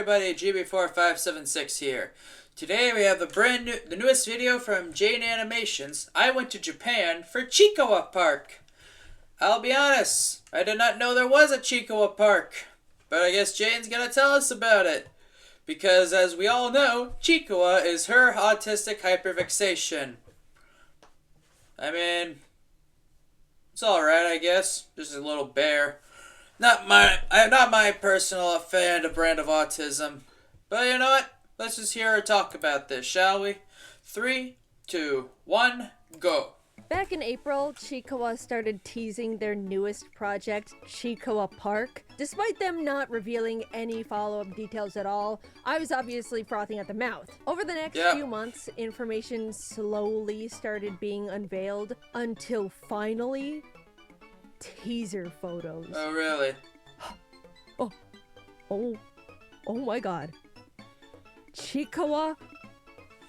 everybody, GB4576 here. Today we have the newest video from Jane Animations. I went to Japan for CHIIKAWA Park. I'll be honest, I did not know there was a CHIIKAWA Park, but I guess Jane's gonna tell us about it. Because as we all know, CHIIKAWA is her autistic hyperfixation. I mean, it's alright, I guess. Just a little bear. I'm not my personal fan of brand of autism. But you know what? Let's just hear her talk about this, shall we? 3, 2, 1, go. Back in April, CHIIKAWA started teasing their newest project, CHIIKAWA Park. Despite them not revealing any follow-up details at all, I was obviously frothing at the mouth. Over the next few months, information slowly started being unveiled until finally, teaser photos. Oh, really? Oh my god. CHIIKAWA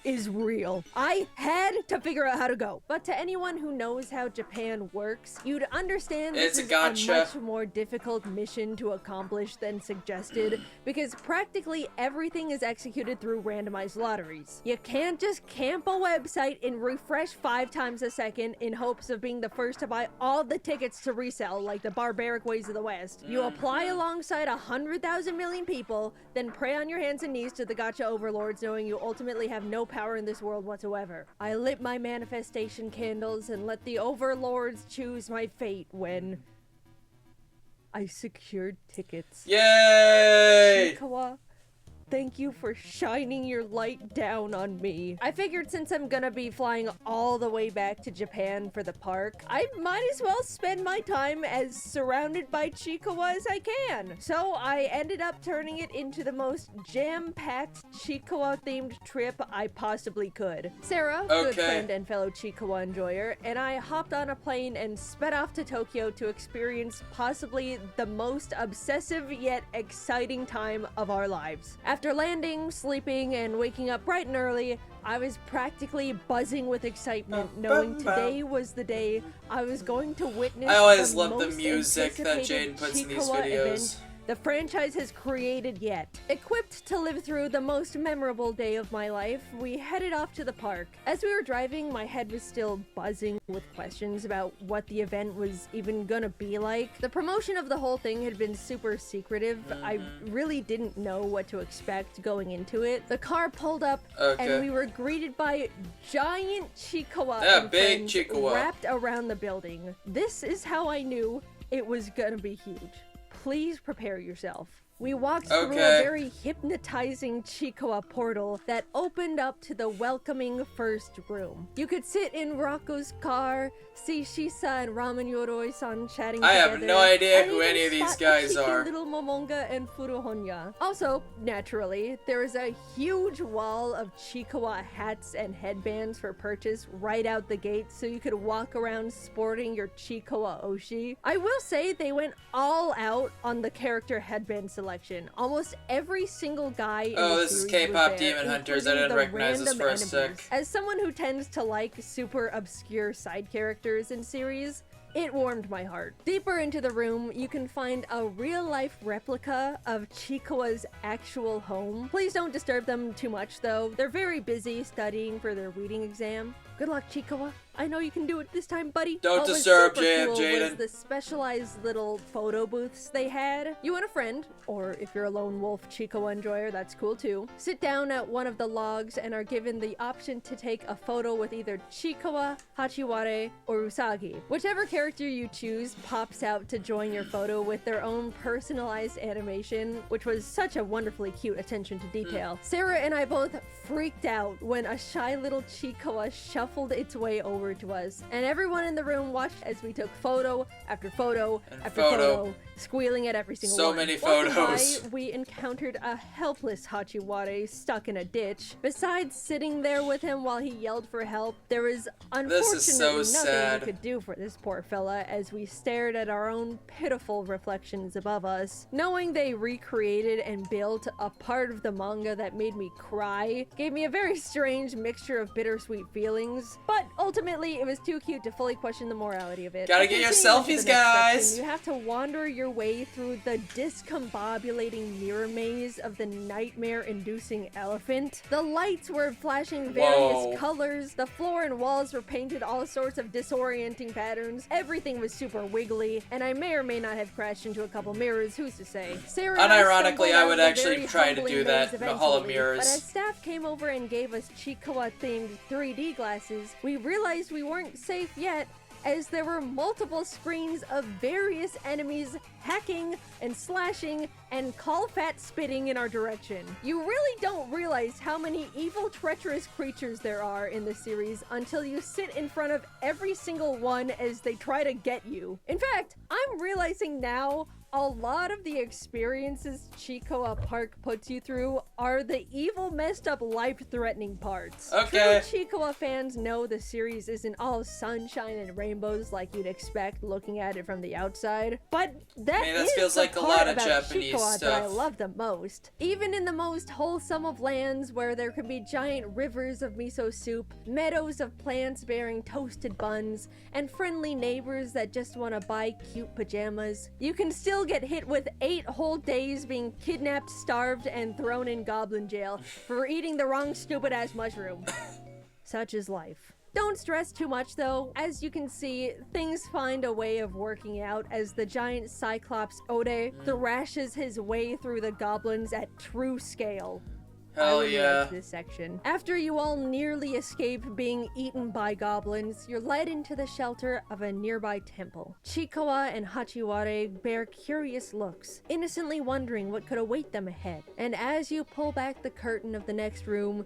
is real. I had to figure out how to go. But to anyone who knows how Japan works, you'd understand this is a much more difficult mission to accomplish than suggested, because practically everything is executed through randomized lotteries. You can't just camp a website and refresh 5 times a second in hopes of being the first to buy all the tickets to resell like the barbaric ways of the West. You apply alongside 100,000 million people, then pray on your hands and knees to the gacha overlords, knowing you ultimately have no power in this world whatsoever. I lit my manifestation candles and let the overlords choose my fate when I secured tickets. Yay! CHIIKAWA, thank you for shining your light down on me. I figured since I'm gonna be flying all the way back to Japan for the park, I might as well spend my time as surrounded by CHIIKAWA as I can. So I ended up turning it into the most jam-packed CHIIKAWA themed trip I possibly could. Sarah, good friend and fellow CHIIKAWA enjoyer, and I hopped on a plane and sped off to Tokyo to experience possibly the most obsessive yet exciting time of our lives. After landing, sleeping, and waking up bright and early, I was practically buzzing with excitement, knowing today was the day I was going to witness I always love the music that Jane puts in these videos. The franchise has created yet. Equipped to live through the most memorable day of my life, we headed off to the park. As we were driving, my head was still buzzing with questions about what the event was even gonna be like. The promotion of the whole thing had been super secretive. I really didn't know what to expect going into it. The car pulled up, and we were greeted by giant CHIIKAWA big CHIIKAWA wrapped around the building. This is how I knew it was gonna be huge. Please prepare yourself. We walked through a very hypnotizing CHIIKAWA portal that opened up to the welcoming first room. You could sit in Rocco's car, see Shisa and Ramen Yoroi-san chatting together. I have no idea who any of these guys are. Little Momonga and Furuhonya. Also, naturally, there is a huge wall of CHIIKAWA hats and headbands for purchase right out the gate, so you could walk around sporting your CHIIKAWA Oshi. I will say they went all out on the character headband selection. Almost every single guy in the this is K-pop Demon Hunters. I didn't recognize this for a sec. As someone who tends to like super obscure side characters in series, it warmed my heart. Deeper into the room, you can find a real-life replica of CHIIKAWA's actual home. Please don't disturb them too much, though. They're very busy studying for their reading exam. Good luck, CHIIKAWA. I know you can do it this time, buddy. Don't disturb Jaden. Jaden. The specialized little photo booths they had. You and a friend, or if you're a lone wolf CHIIKAWA enjoyer, that's cool too, sit down at one of the logs and are given the option to take a photo with either CHIIKAWA, Hachiware, or Usagi. Whichever character you choose pops out to join your photo with their own personalized animation, which was such a wonderfully cute attention to detail. Sarah and I both freaked out when a shy little CHIIKAWA shuffled its way over to us, and everyone in the room watched as we took photo after photo after photo, squealing at every single one. So many photos. By, we encountered a helpless Hachiware stuck in a ditch. Besides sitting there with him while he yelled for help, there was unfortunately nothing we could do for this poor fella as we stared at our own pitiful reflections above us. Knowing they recreated and built a part of the manga that made me cry gave me a very strange mixture of bittersweet feelings, but ultimately it was too cute to fully question the morality of it. Gotta get your selfies, guys! You have to wander your your way through the discombobulating mirror maze of the nightmare-inducing elephant. The lights were flashing various colors, the floor and walls were painted all sorts of disorienting patterns, everything was super wiggly, and I may or may not have crashed into a couple mirrors, who's to say. Sarah Unironically, I would actually try to do that in the Hall of Mirrors. But as staff came over and gave us CHIIKAWA-themed 3D glasses, we realized we weren't safe yet, as there were multiple screens of various enemies hacking and slashing and call-fat spitting in our direction. You really don't realize how many evil, treacherous creatures there are in this series until you sit in front of every single one as they try to get you. In fact, I'm realizing now a lot of the experiences CHIIKAWA Park puts you through are the evil, messed up, life-threatening parts. Okay. True CHIIKAWA fans know the series isn't all sunshine and rainbows like you'd expect looking at it from the outside, but that feels like a lot of Japanese CHIIKAWA stuff that I love the most. Even in the most wholesome of lands where there can be giant rivers of miso soup, meadows of plants bearing toasted buns, and friendly neighbors that just want to buy cute pajamas, you can still get hit with 8 whole days being kidnapped, starved, and thrown in goblin jail for eating the wrong stupid-ass mushroom. Such is life. Don't stress too much though. As you can see, things find a way of working out as the giant Cyclops Ode thrashes his way through the goblins at true scale. Hell I really yeah. like this section. After you all nearly escape being eaten by goblins, you're led into the shelter of a nearby temple. CHIIKAWA and Hachiware bear curious looks, innocently wondering what could await them ahead. And as you pull back the curtain of the next room,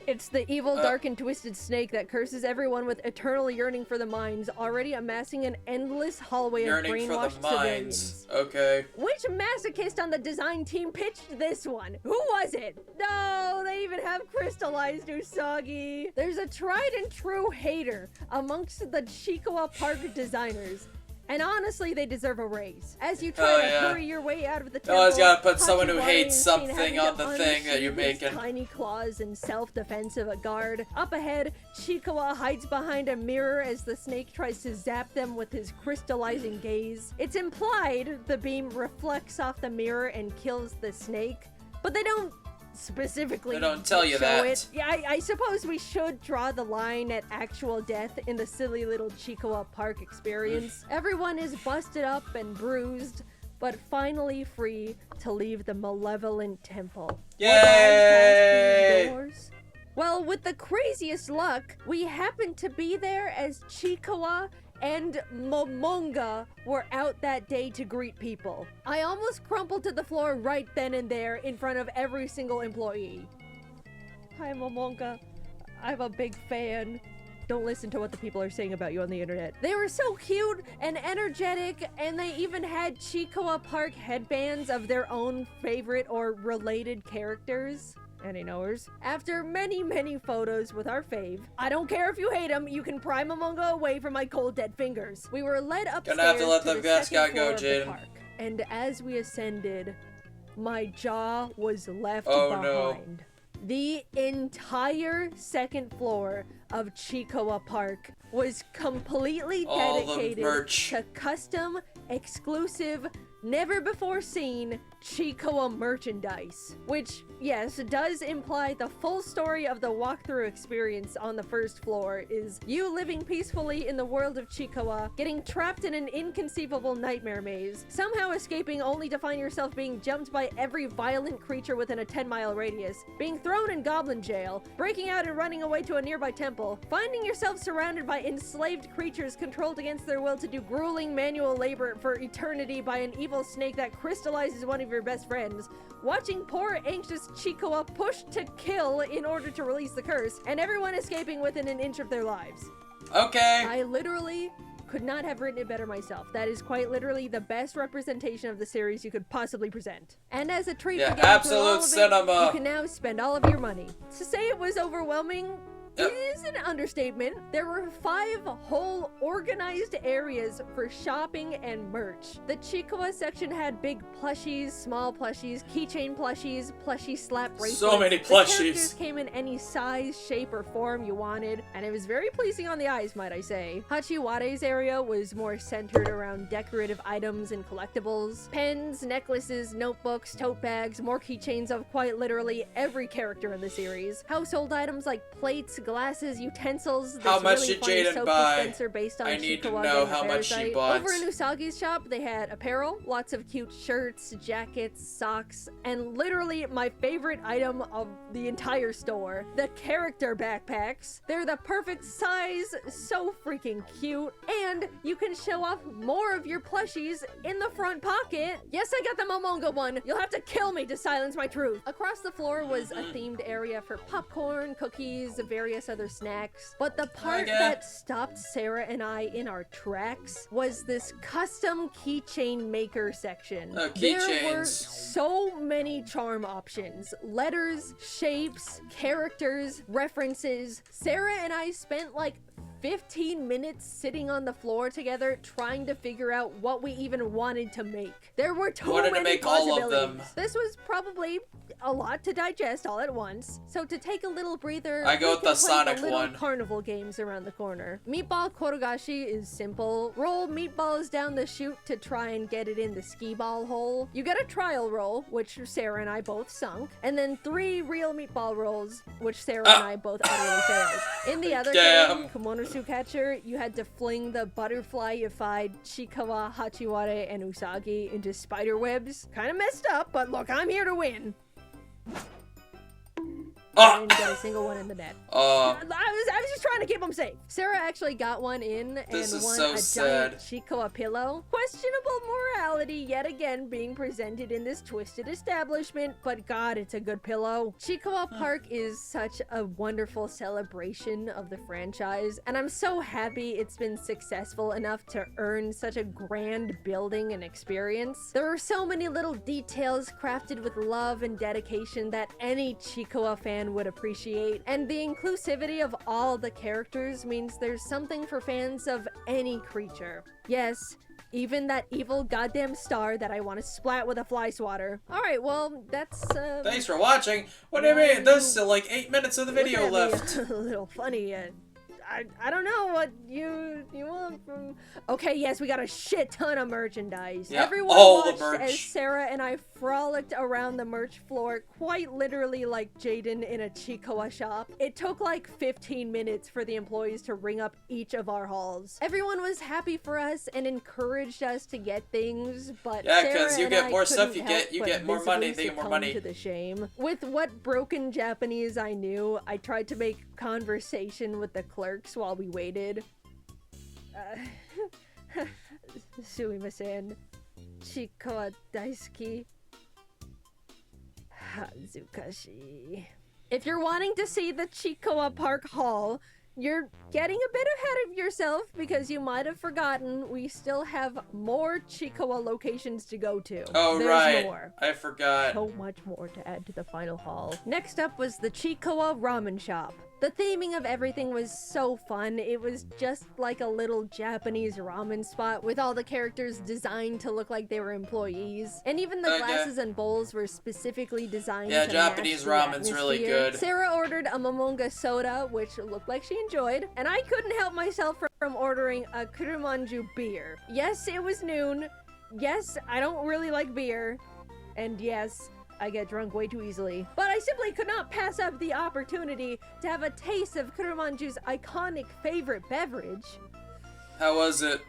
it's the evil, dark, and twisted snake that curses everyone with eternal yearning for the mines, already amassing an endless hallway of brainwashed civilians. Okay. Which masochist on the design team pitched this one? Who was it? No, they even have crystallized Usagi. There's a tried and true hater amongst the CHIIKAWA Park designers. And honestly, they deserve a raise. As you try to hurry your way out of the temple, you always gotta put someone who Hachiware hates is something seen on having the to thing that you're unsheath his making. tiny claws in self-defense of a guard. Up ahead, CHIIKAWA hides behind a mirror as the snake tries to zap them with his crystallizing gaze. It's implied the beam reflects off the mirror and kills the snake, but they don't specifically They don't tell you show that. it. Yeah, I suppose we should draw the line at actual death in the silly little CHIIKAWA Park experience. Everyone is busted up and bruised, but finally free to leave the malevolent temple. Yay! What lies past these doors? Well, with the craziest luck, we happened to be there as CHIIKAWA and Momonga were out that day to greet people. I almost crumpled to the floor right then and there in front of every single employee. Hi, Momonga. I'm a big fan. Don't listen to what the people are saying about you on the internet. They were so cute and energetic, and they even had CHIIKAWA Park headbands of their own favorite or related characters. Any knowers? After many, many photos with our fave, I don't care if you hate him, you can pry Momonga away from my cold dead fingers. We were led upstairs Gonna have to let the the gas guy second floor go, of the Jaden. park. And as we ascended, my jaw was left Oh, behind. no. The entire second floor of CHIIKAWA Park was completely All the dedicated merch. to custom, exclusive, never before seen CHIIKAWA merchandise, which, yes, does imply the full story of the walkthrough experience on the first floor is you living peacefully in the world of CHIIKAWA, getting trapped in an inconceivable nightmare maze, somehow escaping only to find yourself being jumped by every violent creature within a 10-mile radius, being thrown in goblin jail, breaking out and running away to a nearby temple, finding yourself surrounded by enslaved creatures controlled against their will to do grueling manual labor for eternity by an evil snake that crystallizes one of your best friends, watching poor anxious CHIIKAWA push to kill in order to release the curse, and everyone escaping within an inch of their lives. Okay. I literally could not have written it better myself. That is quite literally the best representation of the series you could possibly present. And as a treat Yeah, to get through all absolute of it, cinema. you can now spend all of your money. To say it was overwhelming is an understatement. There were 5 whole organized areas for shopping and merch. The CHIIKAWA section had big plushies, small plushies, keychain plushies, plushie slap bracelets. So many The plushies. characters came in any size, shape, or form you wanted, and it was very pleasing on the eyes, might I say. Hachiware's area was more centered around decorative items and collectibles. Pens, necklaces, notebooks, tote bags, more keychains of quite literally every character in the series. Household items like plates, glasses, utensils. How much really did funny Jaden soap buy? dispenser based on I need to CHIIKAWA know Game how much she Parasite. bought. Over in Usagi's shop, they had apparel, lots of cute shirts, jackets, socks, and literally my favorite item of the entire store, the character backpacks. They're the perfect size, so freaking cute, and you can show off more of your plushies in the front pocket. Yes, I got the Momonga one. You'll have to kill me to silence my truth. Across the floor was a themed area for popcorn, cookies, various other snacks. But the part that stopped Sarah and I in our tracks was this custom keychain maker section. Oh, There were keychains. so many charm options, letters, shapes, characters, references. Sarah and I spent like 15 minutes sitting on the floor together trying to figure out what we even wanted to make. There were too Wanted to many make all of possibilities. them. This was probably a lot to digest all at once. So to take a little breather, I go we with can the play Sonic the little one. carnival games around the corner. Meatball Korogashi is simple. Roll meatballs down the chute to try and get it in the skee ball hole. You get a trial roll, which Sarah and I both sunk, and then 3 real meatball rolls, which Sarah and I both utterly failed. In the other game, Kimono Catcher, you had to fling the butterfly-ified CHIIKAWA, Hachiware, and Usagi into spider webs. Kind of messed up, but look, I'm here to win. I didn't get a single one in the net. I was just trying to keep them safe. Sarah actually got one in and won a giant CHIIKAWA pillow. Questionable morality yet again being presented in this twisted establishment, but God, it's a good pillow. CHIIKAWA Park is such a wonderful celebration of the franchise, and I'm so happy it's been successful enough to earn such a grand building and experience. There are so many little details crafted with love and dedication that any CHIIKAWA fan would appreciate, and the inclusivity of all the characters means there's something for fans of any creature. Yes, even that evil goddamn star that I want to splat with a fly swatter. Alright, well, that's, Thanks for watching. What do you mean? There's still like 8 minutes of the video left. A little funny, I don't know what you want from... Okay, yes, we got a shit ton of merchandise. Yeah, Everyone all the watched merch. as Sarah and I frolicked around the merch floor, quite literally like Jaden in a CHIIKAWA shop. It took like 15 minutes for the employees to ring up each of our halls. Everyone was happy for us and encouraged us to get things, but Yeah, Sarah because you and get I more stuff, couldn't you help get but more money, visibly they get more succumb money. to the shame. With what broken Japanese I knew, I tried to make conversation with the clerks while we waited. Sumimasen. CHIIKAWA daisuki. Hazukashi. If you're wanting to see the CHIIKAWA Park Hall, you're getting a bit ahead of yourself because you might have forgotten we still have more CHIIKAWA locations to go to. Oh, There's right. more. I forgot. So much more to add to the final haul. Next up was the CHIIKAWA Ramen Shop. The theming of everything was so fun. It was just like a little Japanese ramen spot with all the characters designed to look like they were employees. And even the glasses and bowls were specifically designed to Japanese match the ramen's really atmosphere. good. Sarah ordered a Momonga soda, which looked like she enjoyed, and I couldn't help myself from ordering a Kurumanju beer. Yes, it was noon. Yes, I don't really like beer. And yes, I get drunk way too easily. But I simply could not pass up the opportunity to have a taste of Kurumanju's iconic favorite beverage. How was it?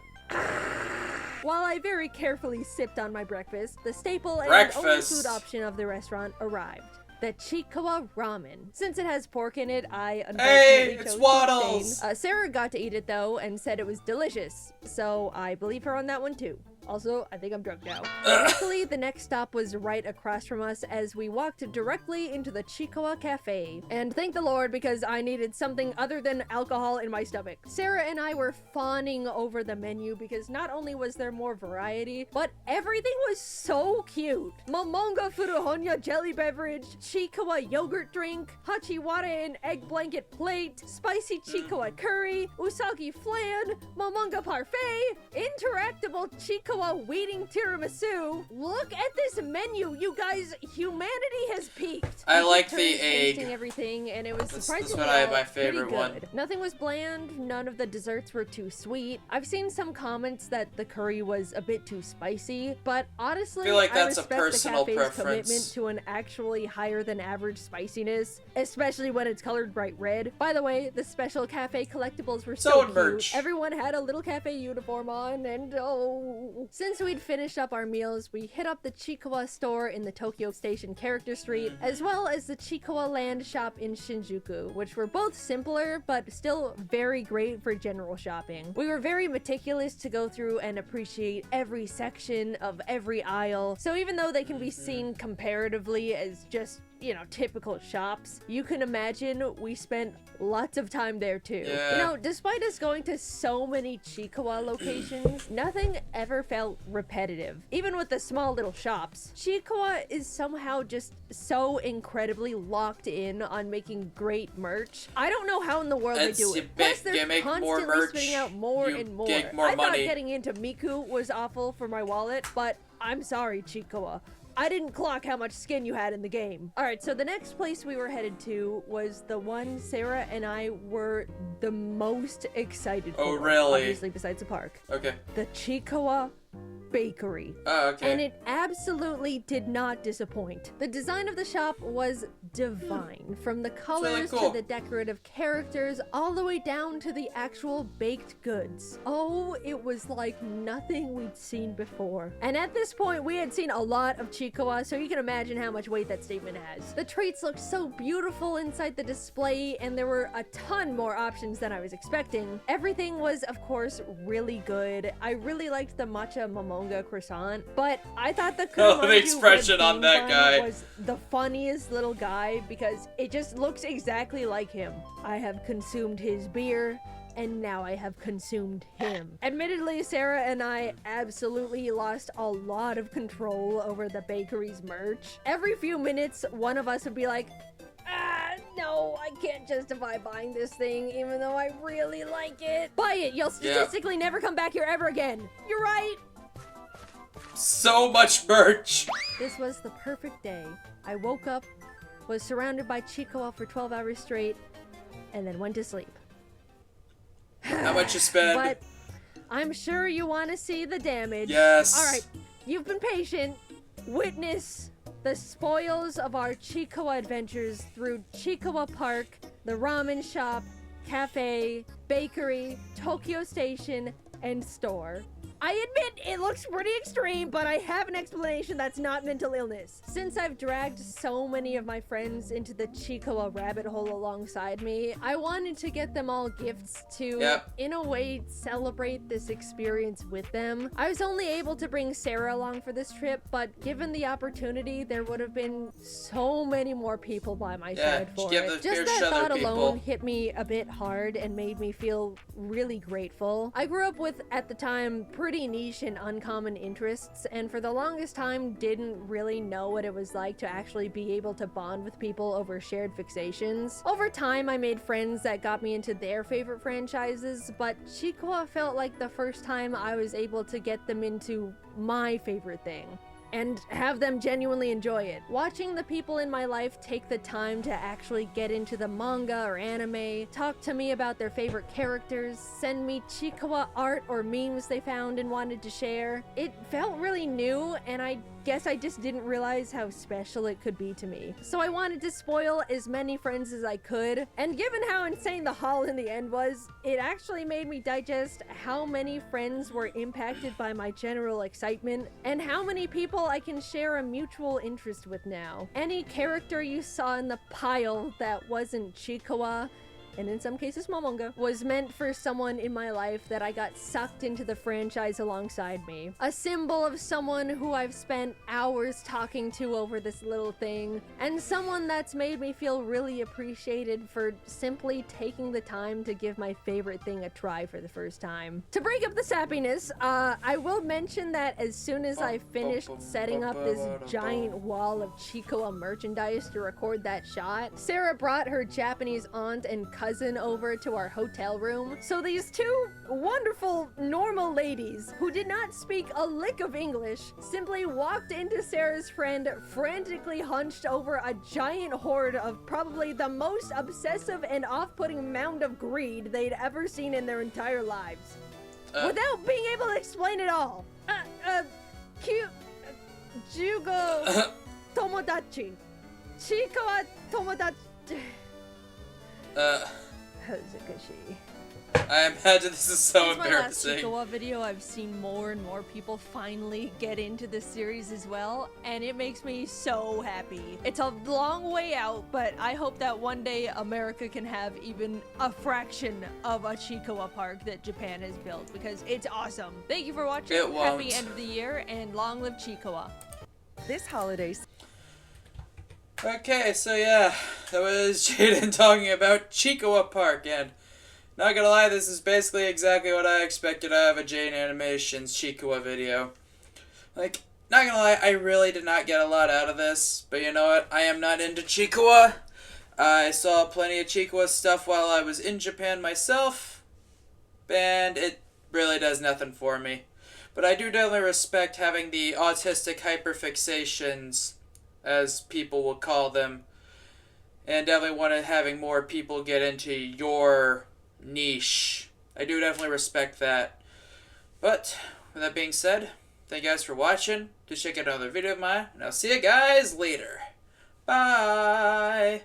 While I very carefully sipped on my breakfast, the staple and only food option of the restaurant arrived. The CHIIKAWA ramen. Since it has pork in it, I unfortunately chose Waddles! to abstain. Sarah got to eat it though and said it was delicious, so I believe her on that one too. Also, I think I'm drunk now. Luckily, the next stop was right across from us as we walked directly into the CHIIKAWA cafe. And thank the Lord, because I needed something other than alcohol in my stomach. Sarah and I were fawning over the menu because not only was there more variety, but everything was so cute. Momonga Furuhonya jelly beverage, CHIIKAWA yogurt drink, Hachiwara and egg blanket plate, spicy CHIIKAWA curry, usagi flan, Momonga parfait, interactable CHIIKAWA weeding tiramisu. Look at this menu, you guys. Humanity has peaked. I like the egg. Everything, and it was surprisingly This one I have my favorite one. Nothing was bland. None of the desserts were too sweet. I've seen some comments that the curry was a bit too spicy, but honestly, I feel like that's a respect personal the cafe's preference. commitment to an actually higher than average spiciness, especially when it's colored bright red. By the way, the special cafe collectibles were so cute. Merch. Everyone had a little cafe uniform on, and oh. Since we'd finished up our meals, we hit up the CHIIKAWA store in the Tokyo Station Character Street, as well as the CHIIKAWA Land shop in Shinjuku, which were both simpler, but still very great for general shopping. We were very meticulous to go through and appreciate every section of every aisle, so even though they can be seen comparatively as just, you know, typical shops, you can imagine we spent lots of time there too. Yeah. You know, despite us going to so many CHIIKAWA locations, nothing ever felt repetitive. Even with the small little shops, CHIIKAWA is somehow just so incredibly locked in on making great merch. I don't know how in the world they do it. Plus, they're constantly spitting out more and more. I thought getting into Miku was awful for my wallet, but I'm sorry, CHIIKAWA. I didn't clock how much skin you had in the game. Alright, so the next place we were headed to was the one Sarah and I were the most excited for. Oh, really? Obviously, besides the park. Okay. The CHIIKAWA Bakery. Oh, okay. And it absolutely did not disappoint. The design of the shop was divine. From the colors really cool. to the decorative characters, all the way down to the actual baked goods. Oh, it was like nothing we'd seen before. And at this point, we had seen a lot of CHIIKAWA, so you can imagine how much weight that statement has. The treats looked so beautiful inside the display, and there were a ton more options than I was expecting. Everything was, of course, really good. I really liked the matcha momonga croissant, but I thought the the expression on that guy was the funniest little guy because it just looks exactly like him. I have consumed his beer, and now I have consumed him. Admittedly, Sarah and I absolutely lost a lot of control over the bakery's merch. Every few minutes, one of us would be like, no, I can't justify buying this thing, even though I really like it. Buy it, you'll statistically never come back here ever again. You're right. So much merch. This was the perfect day. I woke up, was surrounded by CHIIKAWA for 12 hours straight, and then went to sleep. How much you spend? But I'm sure you want to see the damage. Yes. Alright, you've been patient. Witness the spoils of our CHIIKAWA adventures through CHIIKAWA Park, the ramen shop, cafe, bakery, Tokyo Station, and store. I admit it looks pretty extreme, but I have an explanation that's not mental illness. Since I've dragged so many of my friends into the CHIIKAWA rabbit hole alongside me, I wanted to get them all gifts to, in a way, celebrate this experience with them. I was only able to bring Sarah along for this trip, but given the opportunity, there would have been so many more people by my side for it. Just that thought alone hit me a bit hard and made me feel really grateful. I grew up with, at the time, pretty niche and uncommon interests, and for the longest time didn't really know what it was like to actually be able to bond with people over shared fixations. Over time, I made friends that got me into their favorite franchises, but CHIIKAWA felt like the first time I was able to get them into my favorite thing and have them genuinely enjoy it. Watching the people in my life take the time to actually get into the manga or anime, talk to me about their favorite characters, send me CHIIKAWA art or memes they found and wanted to share, it felt really new, and I guess I just didn't realize how special it could be to me. So I wanted to spoil as many friends as I could, and given how insane the haul in the end was, it actually made me digest how many friends were impacted by my general excitement, and how many people I can share a mutual interest with now. Any character you saw in the pile that wasn't CHIIKAWA and in some cases momonga, was meant for someone in my life that I got sucked into the franchise alongside me. A symbol of someone who I've spent hours talking to over this little thing, and someone that's made me feel really appreciated for simply taking the time to give my favorite thing a try for the first time. To break up the sappiness, I will mention that as soon as I finished setting up this giant wall of CHIIKAWA merchandise to record that shot, Sarah brought her Japanese aunt and cousin over to our hotel room. So these two wonderful, normal ladies who did not speak a lick of English simply walked into Sarah's friend, frantically hunched over a giant hoard of probably the most obsessive and off-putting mound of greed they'd ever seen in their entire lives. Without being able to explain it all. Jugo Tomodachi. CHIIKAWA Tomodachi. Hazukashi. I imagine this is so embarrassing. Since my last CHIIKAWA video, I've seen more and more people finally get into this series as well, and it makes me so happy. It's a long way out, but I hope that one day America can have even a fraction of a CHIIKAWA park that Japan has built, because it's awesome. Thank you for watching. It won't. Happy end of the year, and long live CHIIKAWA. This holiday. Okay, so yeah, that was Jaden talking about CHIIKAWA Park, and not gonna lie, this is basically exactly what I expected out of a Jaden Animations CHIIKAWA video. Like, not gonna lie, I really did not get a lot out of this, but you know what, I am not into CHIIKAWA. I saw plenty of CHIIKAWA stuff while I was in Japan myself, and it really does nothing for me. But I do definitely respect having the autistic hyperfixations, as people will call them, and definitely wanted having more people get into your niche. I do definitely respect that. But with that being said, thank you guys for watching. Just check out another video of mine, and I'll see you guys later. Bye.